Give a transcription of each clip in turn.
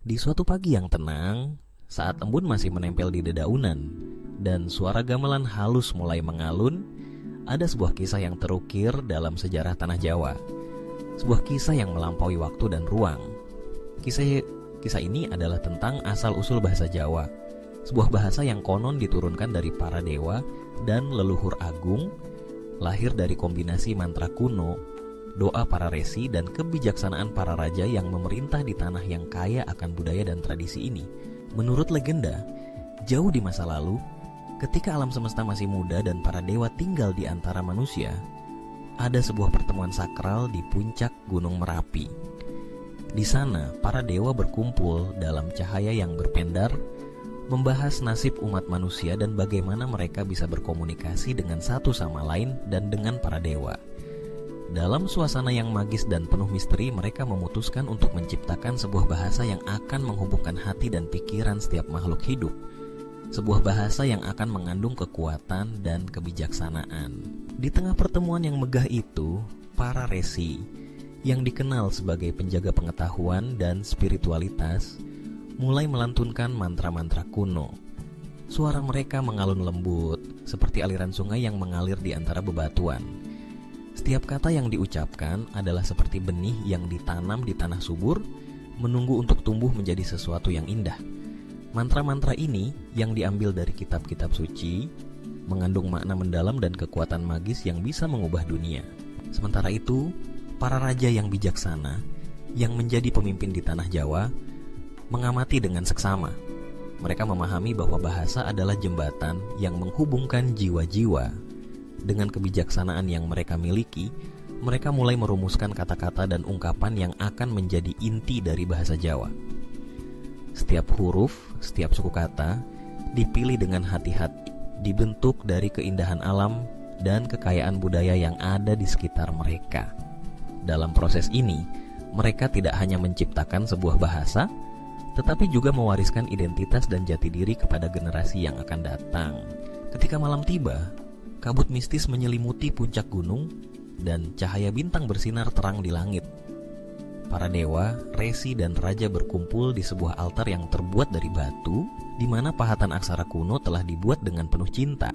Di suatu pagi yang tenang, saat embun masih menempel di dedaunan dan suara gamelan halus mulai mengalun, ada sebuah kisah yang terukir dalam sejarah tanah Jawa. Sebuah kisah yang melampaui waktu dan ruang. Kisah ini adalah tentang asal-usul bahasa Jawa, sebuah bahasa yang konon diturunkan dari para dewa dan leluhur agung, lahir dari kombinasi mantra kuno, doa para resi, dan kebijaksanaan para raja yang memerintah di tanah yang kaya akan budaya dan tradisi ini. Menurut legenda, jauh di masa lalu, ketika alam semesta masih muda dan para dewa tinggal di antara manusia, ada sebuah pertemuan sakral di puncak Gunung Merapi. Di sana, para dewa berkumpul dalam cahaya yang berpendar, membahas nasib umat manusia dan bagaimana mereka bisa berkomunikasi dengan satu sama lain dan dengan para dewa. Dalam suasana yang magis dan penuh misteri, mereka memutuskan untuk menciptakan sebuah bahasa yang akan menghubungkan hati dan pikiran setiap makhluk hidup. Sebuah bahasa yang akan mengandung kekuatan dan kebijaksanaan. Di tengah pertemuan yang megah itu, para resi yang dikenal sebagai penjaga pengetahuan dan spiritualitas mulai melantunkan mantra-mantra kuno. Suara mereka mengalun lembut, seperti aliran sungai yang mengalir di antara bebatuan. Setiap kata yang diucapkan adalah seperti benih yang ditanam di tanah subur, menunggu untuk tumbuh menjadi sesuatu yang indah. Mantra-mantra ini yang diambil dari kitab-kitab suci, mengandung makna mendalam dan kekuatan magis yang bisa mengubah dunia. Sementara itu, para raja yang bijaksana, yang menjadi pemimpin di tanah Jawa, mengamati dengan seksama. Mereka memahami bahwa bahasa adalah jembatan yang menghubungkan jiwa-jiwa. Dengan kebijaksanaan yang mereka miliki, mereka mulai merumuskan kata-kata dan ungkapan yang akan menjadi inti dari bahasa Jawa. Setiap huruf, setiap suku kata dipilih dengan hati-hati, dibentuk dari keindahan alam dan kekayaan budaya yang ada di sekitar mereka. Dalam proses ini, mereka tidak hanya menciptakan sebuah bahasa, tetapi juga mewariskan identitas dan jati diri kepada generasi yang akan datang. Ketika malam tiba, kabut mistis menyelimuti puncak gunung dan cahaya bintang bersinar terang di langit. Para dewa, resi, dan raja berkumpul di sebuah altar yang terbuat dari batu, di mana pahatan aksara kuno telah dibuat dengan penuh cinta.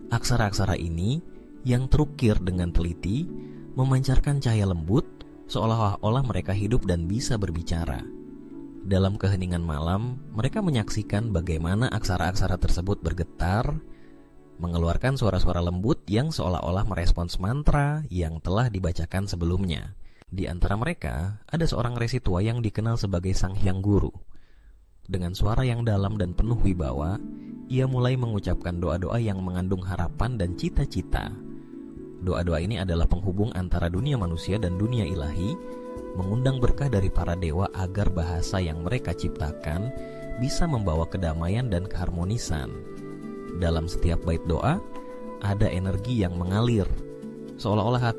Aksara-aksara ini yang terukir dengan teliti memancarkan cahaya lembut, seolah-olah mereka hidup dan bisa berbicara. Dalam keheningan malam, mereka menyaksikan bagaimana aksara-aksara tersebut bergetar, mengeluarkan suara-suara lembut yang seolah-olah merespons mantra yang telah dibacakan sebelumnya. Di antara mereka, ada seorang resi tua yang dikenal sebagai Sang Hyang Guru. Dengan suara yang dalam dan penuh wibawa, ia mulai mengucapkan doa-doa yang mengandung harapan dan cita-cita. Doa-doa ini adalah penghubung antara dunia manusia dan dunia ilahi, mengundang berkah dari para dewa agar bahasa yang mereka ciptakan bisa membawa kedamaian dan keharmonisan. Dalam setiap bait doa, ada energi yang mengalir, seolah-olah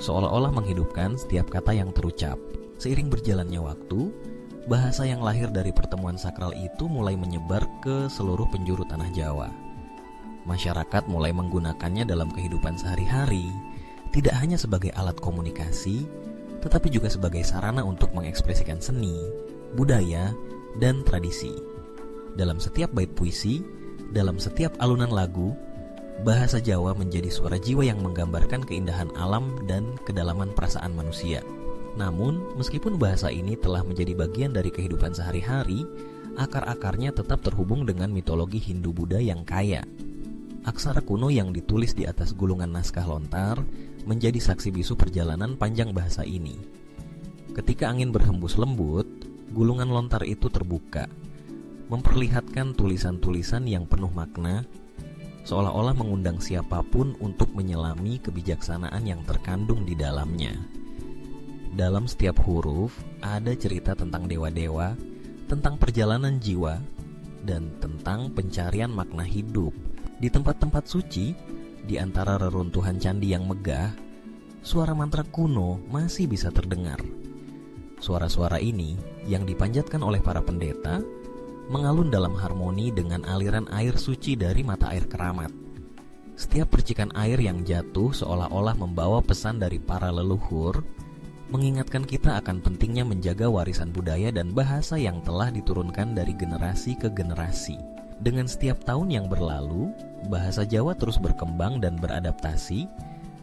seolah-olah menghidupkan setiap kata yang terucap. Seiring berjalannya waktu, bahasa yang lahir dari pertemuan sakral itu mulai menyebar ke seluruh penjuru tanah Jawa. Masyarakat mulai menggunakannya dalam kehidupan sehari-hari, tidak hanya sebagai alat komunikasi, tetapi juga sebagai sarana untuk mengekspresikan seni, budaya, dan tradisi. Dalam setiap bait puisi, dalam setiap alunan lagu, bahasa Jawa menjadi suara jiwa yang menggambarkan keindahan alam dan kedalaman perasaan manusia. Namun, meskipun bahasa ini telah menjadi bagian dari kehidupan sehari-hari, akar-akarnya tetap terhubung dengan mitologi Hindu-Buddha yang kaya. Aksara kuno yang ditulis di atas gulungan naskah lontar menjadi saksi bisu perjalanan panjang bahasa ini. Ketika angin berhembus lembut, gulungan lontar itu terbuka, memperlihatkan tulisan-tulisan yang penuh makna, seolah-olah mengundang siapapun untuk menyelami kebijaksanaan yang terkandung di dalamnya. Dalam setiap huruf ada cerita tentang dewa-dewa, tentang perjalanan jiwa, dan tentang pencarian makna hidup. Di tempat-tempat suci, di antara reruntuhan candi yang megah, suara mantra kuno masih bisa terdengar. Suara-suara ini yang dipanjatkan oleh para pendeta mengalun dalam harmoni dengan aliran air suci dari mata air keramat. Setiap percikan air yang jatuh seolah-olah membawa pesan dari para leluhur mengingatkan kita akan pentingnya menjaga warisan budaya dan bahasa yang telah diturunkan dari generasi ke generasi. Dengan setiap tahun yang berlalu, bahasa Jawa terus berkembang dan beradaptasi,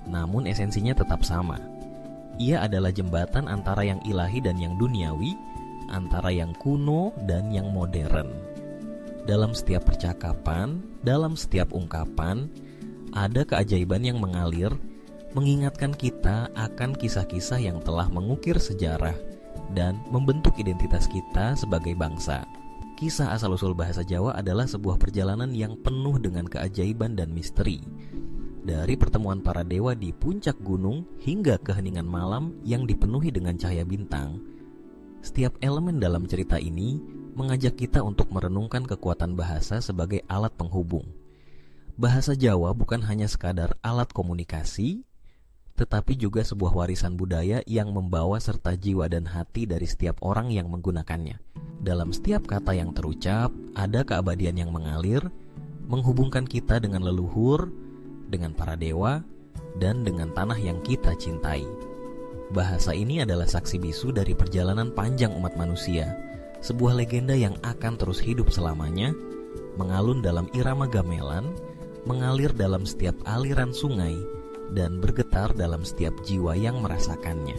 namun esensinya tetap sama. Ia adalah jembatan antara yang ilahi dan yang duniawi, antara yang kuno dan yang modern. Dalam setiap percakapan, dalam setiap ungkapan, ada keajaiban yang mengalir, mengingatkan kita akan kisah-kisah yang telah mengukir sejarah dan membentuk identitas kita sebagai bangsa. Kisah asal-usul bahasa Jawa adalah sebuah perjalanan yang penuh dengan keajaiban dan misteri. Dari pertemuan para dewa di puncak gunung hingga keheningan malam yang dipenuhi dengan cahaya bintang, setiap elemen dalam cerita ini mengajak kita untuk merenungkan kekuatan bahasa sebagai alat penghubung. Bahasa Jawa bukan hanya sekadar alat komunikasi, tetapi juga sebuah warisan budaya yang membawa serta jiwa dan hati dari setiap orang yang menggunakannya. Dalam setiap kata yang terucap, ada keabadian yang mengalir, menghubungkan kita dengan leluhur, dengan para dewa, dan dengan tanah yang kita cintai. Bahasa ini adalah saksi bisu dari perjalanan panjang umat manusia, sebuah legenda yang akan terus hidup selamanya, mengalun dalam irama gamelan, mengalir dalam setiap aliran sungai, dan bergetar dalam setiap jiwa yang merasakannya.